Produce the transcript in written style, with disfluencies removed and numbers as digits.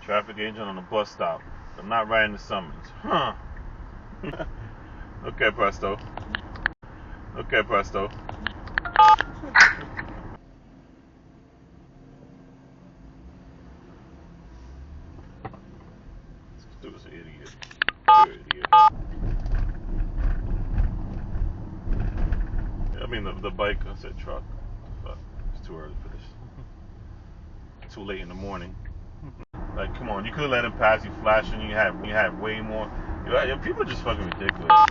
Traffic agent on a bus stop. I'm not writing the summons. Huh. Okay, Presto. Okay, Presto. This dude's an idiot. You're an idiot. I mean, the bike, I said truck. Fuck. It's too early for this. Too late in the morning. Like, come on, you could have let him pass you flashing. You had way more. People are just fucking ridiculous.